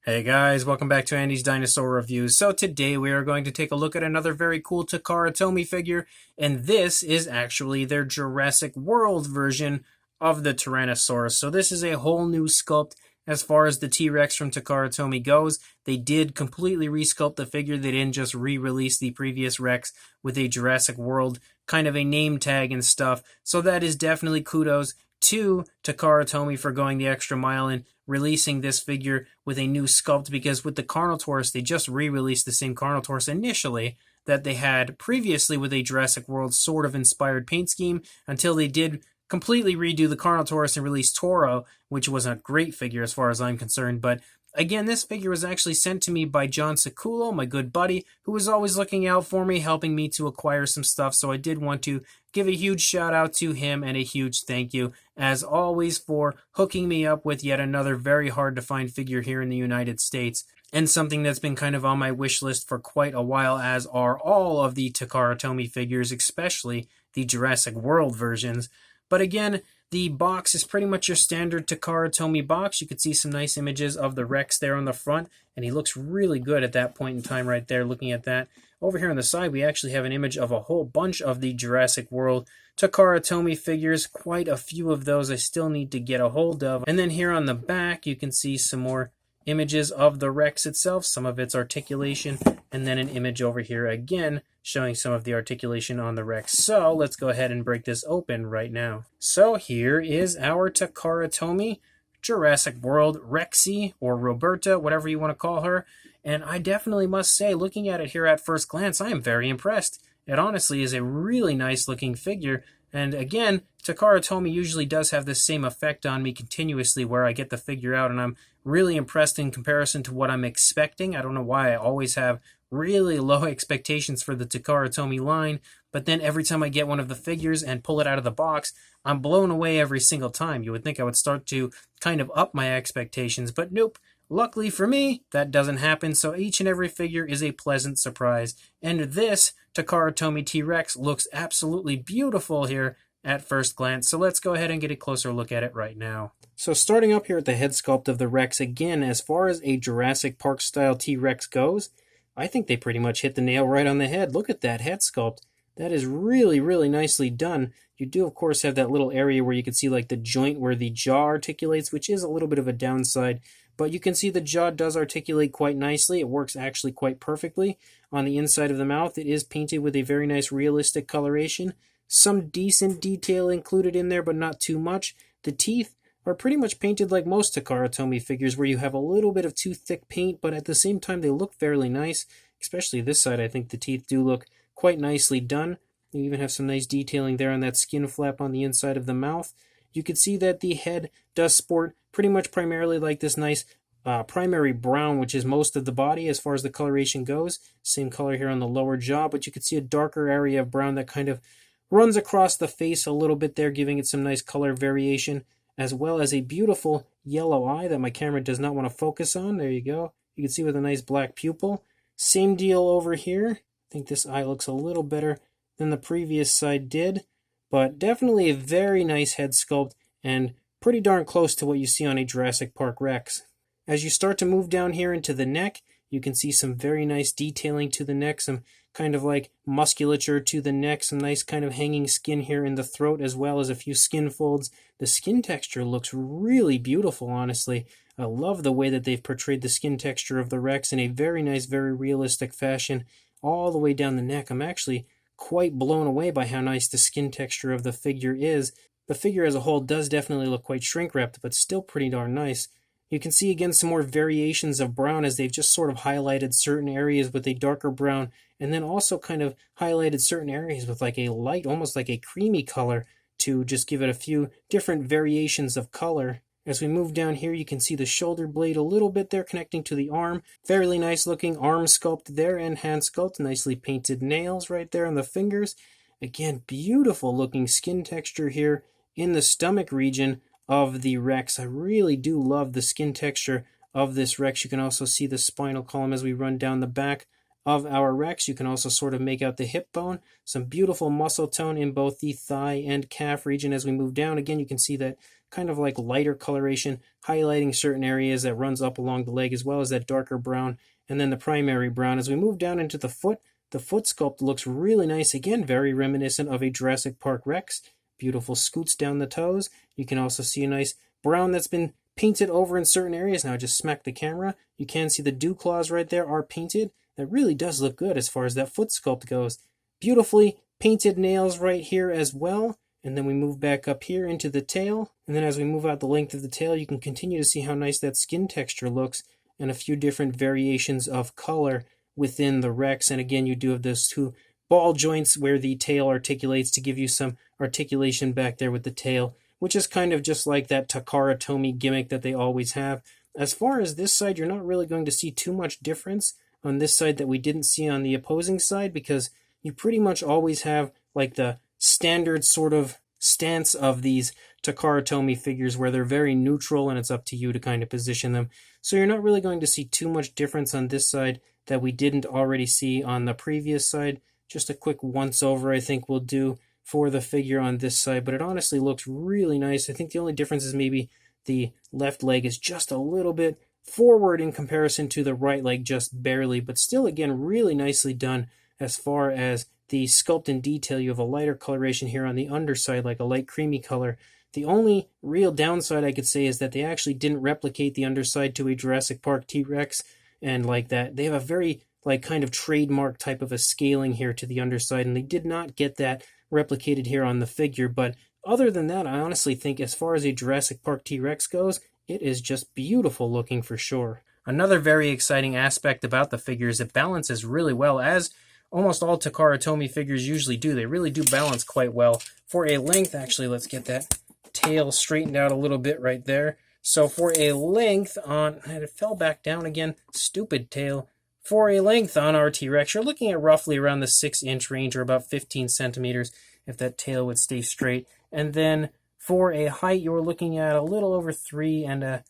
Hey guys, welcome back to Andy's Dinosaur Reviews. So today we are going to take a look at another very cool Takara Tomy figure, and this is actually their Jurassic World version of the Tyrannosaurus. So this is a whole new sculpt as far as the T-Rex from Takara Tomy goes. They did completely resculpt the figure. They didn't just re-release the previous Rex with a Jurassic World kind of a name tag and stuff. So that is definitely kudos to Takara Tomy for going the extra mile and releasing this figure with a new sculpt, because with the Carnotaurus, they just re-released the same Carnotaurus initially that they had previously with a Jurassic World sort of inspired paint scheme, until they did completely redo the Carnotaurus and release Toro, which was a great figure as far as I'm concerned. But again, this figure was actually sent to me by John Saculo, my good buddy, who was always looking out for me, helping me to acquire some stuff. So I did want to give a huge shout out to him and a huge thank you, as always, for hooking me up with yet another very hard to find figure here in the United States, and something that's been kind of on my wish list for quite a while, as are all of the Takara Tomy figures, especially the Jurassic World versions. But again, the box is pretty much your standard Takara Tomy box. You can see some nice images of the Rex there on the front, and he looks really good at that point in time right there, looking at that. Over here on the side, we actually have an image of a whole bunch of the Jurassic World Takara Tomy figures. Quite a few of those I still need to get a hold of. And then here on the back, you can see some more images of the Rex itself, some of its articulation, and then an image over here again showing some of the articulation on the Rex. So let's go ahead and break this open right now. So here is our Takara Tomy Jurassic World Rexy, or Roberta, whatever you want to call her. And I definitely must say, looking at it here at first glance, I am very impressed. It honestly is a really nice looking figure. And again, Takara Tomy usually does have this same effect on me continuously, where I get the figure out and I'm really impressed in comparison to what I'm expecting. I don't know why I always have really low expectations for the Takara Tomy line, but then every time I get one of the figures and pull it out of the box, I'm blown away every single time. You would think I would start to kind of up my expectations, but nope. Luckily for me, that doesn't happen, so each and every figure is a pleasant surprise. And this Takara Tomy T-Rex looks absolutely beautiful here at first glance, so let's go ahead and get a closer look at it right now. So starting up here at the head sculpt of the Rex, again, as far as a Jurassic Park style T-Rex goes, I think they pretty much hit the nail right on the head. Look at that head sculpt. That is really, really nicely done. You do, of course, have that little area where you can see like the joint where the jaw articulates, which is a little bit of a downside. But you can see the jaw does articulate quite nicely. It works actually quite perfectly. On the inside of the mouth, it is painted with a very nice realistic coloration. Some decent detail included in there, but not too much. The teeth are pretty much painted like most Takara Tomy figures, where you have a little bit of too thick paint, but at the same time they look fairly nice. Especially this side, I think the teeth do look quite nicely done. You even have some nice detailing there on that skin flap on the inside of the mouth. You can see that the head does sport pretty much primarily like this nice primary brown, which is most of the body as far as the coloration goes. Same color here on the lower jaw, but you can see a darker area of brown that kind of runs across the face a little bit there, giving it some nice color variation, as well as a beautiful yellow eye that my camera does not want to focus on. There you go. You can see with a nice black pupil. Same deal over here. I think this eye looks a little better than the previous side did, but definitely a very nice head sculpt and pretty darn close to what you see on a Jurassic Park Rex. As you start to move down here into the neck, you can see some very nice detailing to the neck, some kind of like musculature to the neck, some nice kind of hanging skin here in the throat, as well as a few skin folds. The skin texture looks really beautiful, honestly. I love the way that they've portrayed the skin texture of the Rex in a very nice, very realistic fashion all the way down the neck. I'm actually quite blown away by how nice the skin texture of the figure is. The figure as a whole does definitely look quite shrink-wrapped, but still pretty darn nice. You can see again some more variations of brown, as they've just sort of highlighted certain areas with a darker brown, and then also kind of highlighted certain areas with like a light, almost like a creamy color, to just give it a few different variations of color. As we move down here, you can see the shoulder blade a little bit there connecting to the arm. Fairly nice looking arm sculpt there and hand sculpt. Nicely painted nails right there on the fingers. Again, beautiful looking skin texture here in the stomach region of the Rex. I really do love the skin texture of this Rex. You can also see the spinal column as we run down the back of our Rex. You can also sort of make out the hip bone, some beautiful muscle tone in both the thigh and calf region. As we move down, again, you can see that kind of like lighter coloration, highlighting certain areas that runs up along the leg, as well as that darker brown, and then the primary brown. As we move down into the foot sculpt looks really nice. Again, very reminiscent of a Jurassic Park Rex. Beautiful scoots down the toes. You can also see a nice brown that's been painted over in certain areas. Now I just smack the camera. You can see the dew claws right there are painted. That really does look good as far as that foot sculpt goes. Beautifully painted nails right here as well. And then we move back up here into the tail. And then as we move out the length of the tail, you can continue to see how nice that skin texture looks and a few different variations of color within the Rex. And again, you do have those two ball joints where the tail articulates to give you some articulation back there with the tail, which is kind of just like that Takara Tomy gimmick that they always have. As far as this side, you're not really going to see too much difference on this side that we didn't see on the opposing side, because you pretty much always have like the standard sort of stance of these Takara Tomy figures where they're very neutral and it's up to you to kind of position them. So you're not really going to see too much difference on this side that we didn't already see on the previous side. Just a quick once over I think we'll do for the figure on this side, but it honestly looks really nice. I think the only difference is maybe the left leg is just a little bit forward in comparison to the right leg, just barely, but still again really nicely done as far as the sculpt and detail. You have a lighter coloration here on the underside, like a light creamy color. The only real downside I could say is that they actually didn't replicate the underside to a Jurassic Park T-Rex, and like that they have a very like kind of trademark type of a scaling here to the underside, and they did not get that replicated here on the figure. But other than that, I honestly think as far as a Jurassic Park T-Rex goes, it is just beautiful looking for sure. Another very exciting aspect about the figure is it balances really well, as almost all Takara Tomy figures usually do. They really do balance quite well. For a length, actually, let's get that tail straightened out a little bit right there. So for a length on, and it fell back down again, stupid tail. For a length on our T-Rex, you're looking at roughly around the 6-inch range, or about 15 centimeters, if that tail would stay straight. And then for a height, you're looking at a little over 3¼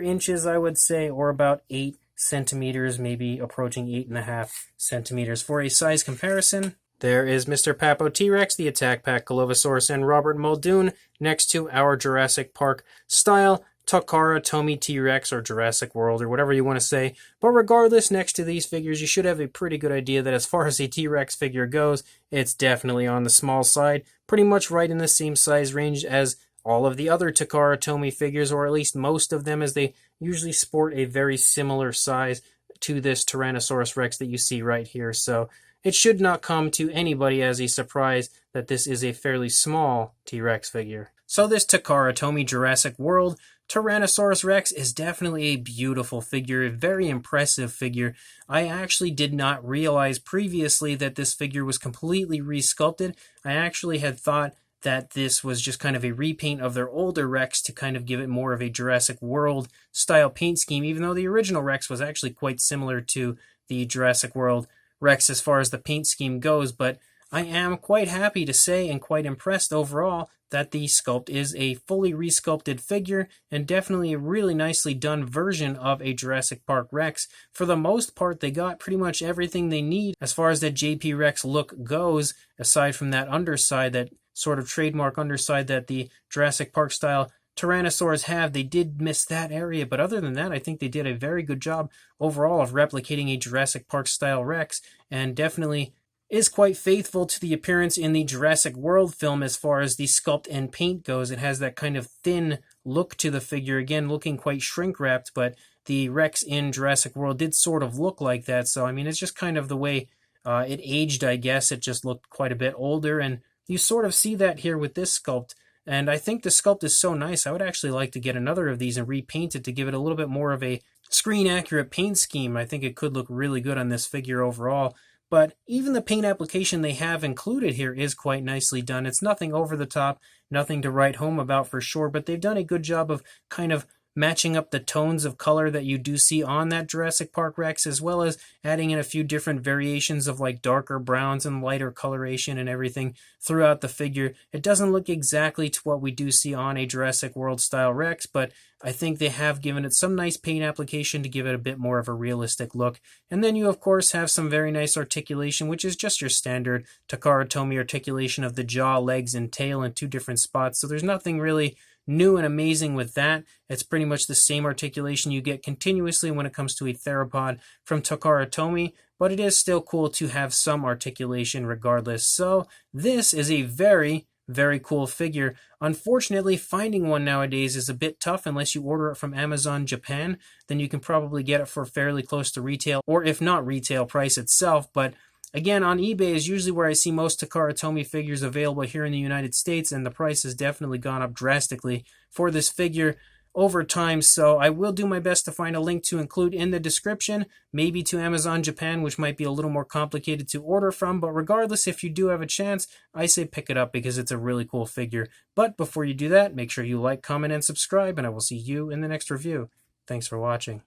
inches, I would say, or about 8 centimeters, maybe approaching 8.5 centimeters. For a size comparison, there is Mr. Papo T-Rex, the Attack Pack Golovosaurus, and Robert Muldoon next to our Jurassic Park style Takara Tomy T-Rex, or Jurassic World, or whatever you want to say. But regardless, next to these figures, you should have a pretty good idea that as far as a T-Rex figure goes, it's definitely on the small side, pretty much right in the same size range as all of the other Takara Tomy figures, or at least most of them, as they usually sport a very similar size to this Tyrannosaurus Rex that you see right here. So it should not come to anybody as a surprise that this is a fairly small T-Rex figure. So this Takara Tomy Jurassic World Tyrannosaurus Rex is definitely a beautiful figure, a very impressive figure. I actually did not realize previously that this figure was completely resculpted. I actually had thought that this was just kind of a repaint of their older Rex to kind of give it more of a Jurassic World style paint scheme, even though the original Rex was actually quite similar to the Jurassic World Rex as far as the paint scheme goes. But I am quite happy to say and quite impressed overall that the sculpt is a fully resculpted figure and definitely a really nicely done version of a Jurassic Park Rex. For the most part, they got pretty much everything they need as far as the JP Rex look goes, aside from that underside, that sort of trademark underside that the Jurassic Park style Tyrannosaurs have. They did miss that area, but other than that, I think they did a very good job overall of replicating a Jurassic Park style Rex, and definitely is quite faithful to the appearance in the Jurassic World film as far as the sculpt and paint goes. It has that kind of thin look to the figure, again looking quite shrink-wrapped, but the Rex in Jurassic World did sort of look like that. So I mean, it's just kind of the way it aged, I guess. It just looked quite a bit older, and you sort of see that here with this sculpt. And I think the sculpt is so nice, I would actually like to get another of these and repaint it to give it a little bit more of a screen-accurate paint scheme. I think it could look really good on this figure overall. But even the paint application they have included here is quite nicely done. It's nothing over the top, nothing to write home about for sure, but they've done a good job of kind of matching up the tones of color that you do see on that Jurassic Park Rex, as well as adding in a few different variations of like darker browns and lighter coloration and everything throughout the figure. It doesn't look exactly to what we do see on a Jurassic World style Rex, but I think they have given it some nice paint application to give it a bit more of a realistic look. And then you of course have some very nice articulation, which is just your standard Takara Tomy articulation of the jaw, legs, and tail in 2 different spots. So there's nothing really new and amazing with that. It's pretty much the same articulation you get continuously when it comes to a theropod from Takara Tomy, but it is still cool to have some articulation regardless. So this is a very cool figure. Unfortunately, finding one nowadays is a bit tough unless you order it from Amazon Japan. Then you can probably get it for fairly close to retail, or if not retail price itself. But again, on eBay is usually where I see most Takara Tomy figures available here in the United States, and the price has definitely gone up drastically for this figure over time. So I will do my best to find a link to include in the description, maybe to Amazon Japan, which might be a little more complicated to order from. But regardless, if you do have a chance, I say pick it up because it's a really cool figure. But before you do that, make sure you like, comment, and subscribe, and I will see you in the next review. Thanks for watching.